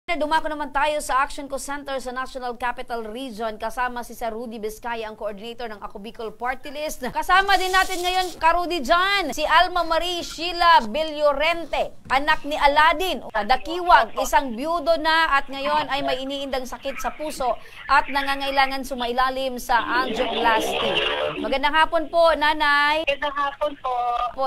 Dumako naman tayo sa Action Co Center sa National Capital Region kasama si Sir Rudy Vizcaya, ang coordinator ng Ako Bicol Party List. Kasama din natin ngayon, Ka-Rudy dyan, si Alma Marie Sheila Villorente, anak ni Aladin, Dakiwag, isang byudo na at ngayon ay may iniindang sakit sa puso at nangangailangan sumailalim sa angioplasty. Magandang hapon po, Nanay. Magandang hapon po.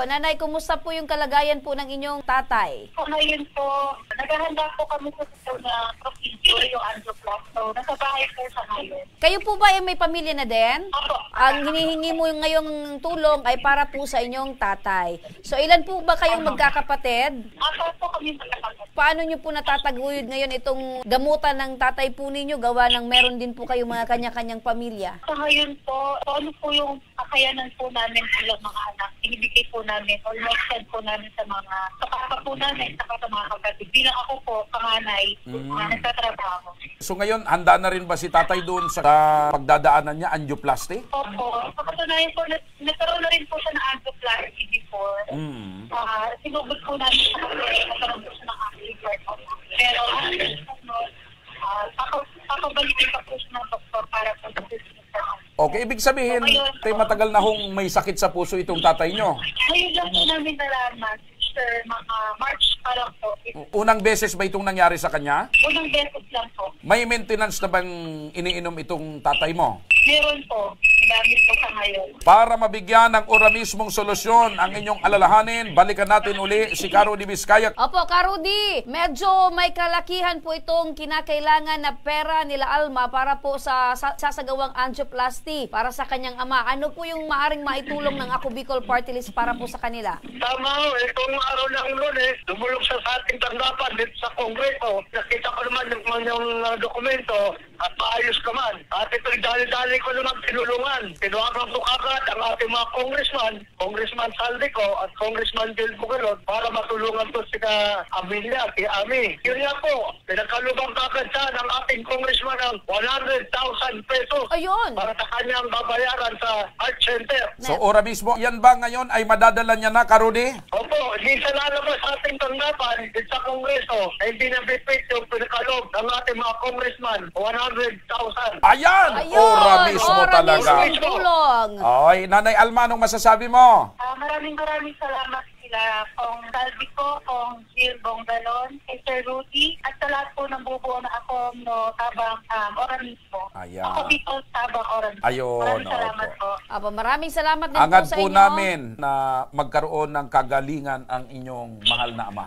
Nanay, kumusta po yung kalagayan po ng inyong tatay? Ngayon po, naghahanda po kami sa na procedure, yung angioplasty. Nasa bahay po sa ngayon. Kayo po ba ay may pamilya na din? Opo. Ang hinihingi mo ngayong tulong ay para po sa inyong tatay. So ilan po ba kayong magkakapatid? Ako po kami magkakapatid. Paano nyo po natataguyod ngayon itong gamutan ng tatay po ninyo gawa ng meron din po kayong mga kanya-kanyang pamilya? Sa ngayon po, ano po yung kakayanan po namin bilang mga anak, inibigay po namin o in-extend po namin sa mga kapapa po namin, sa mga kapatid. Bilang ako po, panganay, nagtatrabaho. So ngayon, handa na rin ba si tatay doon sa pagdadaanan niya, angioplasty? Opo. Kapatunayan po, nagkaroon na rin po siya ng angioplasty before. Sinugod po namin sa mga nagkaroon po siya ng angioplasty. Pero, papabalikin pa po siya ng doktor para po sa Okay, ibig sabihin, matagal na hong may sakit sa puso itong tatay nyo. Ngayon lang po namin nalaman, sir, mga March pa lang po. Unang beses ba itong nangyari sa kanya? Unang beses lang po. May maintenance na bang iniinom itong tatay mo? Meron po. Gamit po sa ngayon. Para mabigyan ng ora mismong solusyon ang inyong alalahanin, balikan natin uli si Ka-Rudy Vizcaya. Opo, Ka-Rudy, medyo may kalakihan po itong kinakailangan na pera nila Alma para po sa sasagawang angioplasty para sa kanyang ama. Ano po yung maaring maitulong ng Ako Bicol Party List para po sa kanila? Tama ho, itong araw ng Lunes, dumulog sa ating tanggapan dito sa Kongreso. Nakita ko naman yung dokumento at maayos ka man. At ito'y dali-dali ko naman tinulungan. Tinuwagan ko kagad ang ating mga Congressman Saldico at Congressman Jill Bugalot para matulungan ko si Amelia, si Ami. Yun nga po, pinagkalubang kagad siya ng ating Congressman ng 100,000 pesos. Ayun! Para sa kanyang babayaran sa Art Center. So ora mismo, yan ba ngayon ay madadala niya na, Ka-Rudy? Opo, hindi sa lalabas sa ating tanggapan dito sa Kongreso ay hindi nabipit yung pinakalob ng ating mga congressman, 100,000. Ayan! Ora mismo talaga. Tulong. Ay, Nanay Alma, anong masasabi mo? Maraming salamat sila Kong Saldico, Kong Jill Bongalon, kay Sir Rudy, at sa lahat po ng bubuo na ako no tabang Oranismo. Ayan. Ako Bicol tabang Oranismo. Ayun, Maraming salamat po. Maraming salamat din Angad po sa po inyo. namin na magkaroon ng kagalingan ang inyong mahal na ama.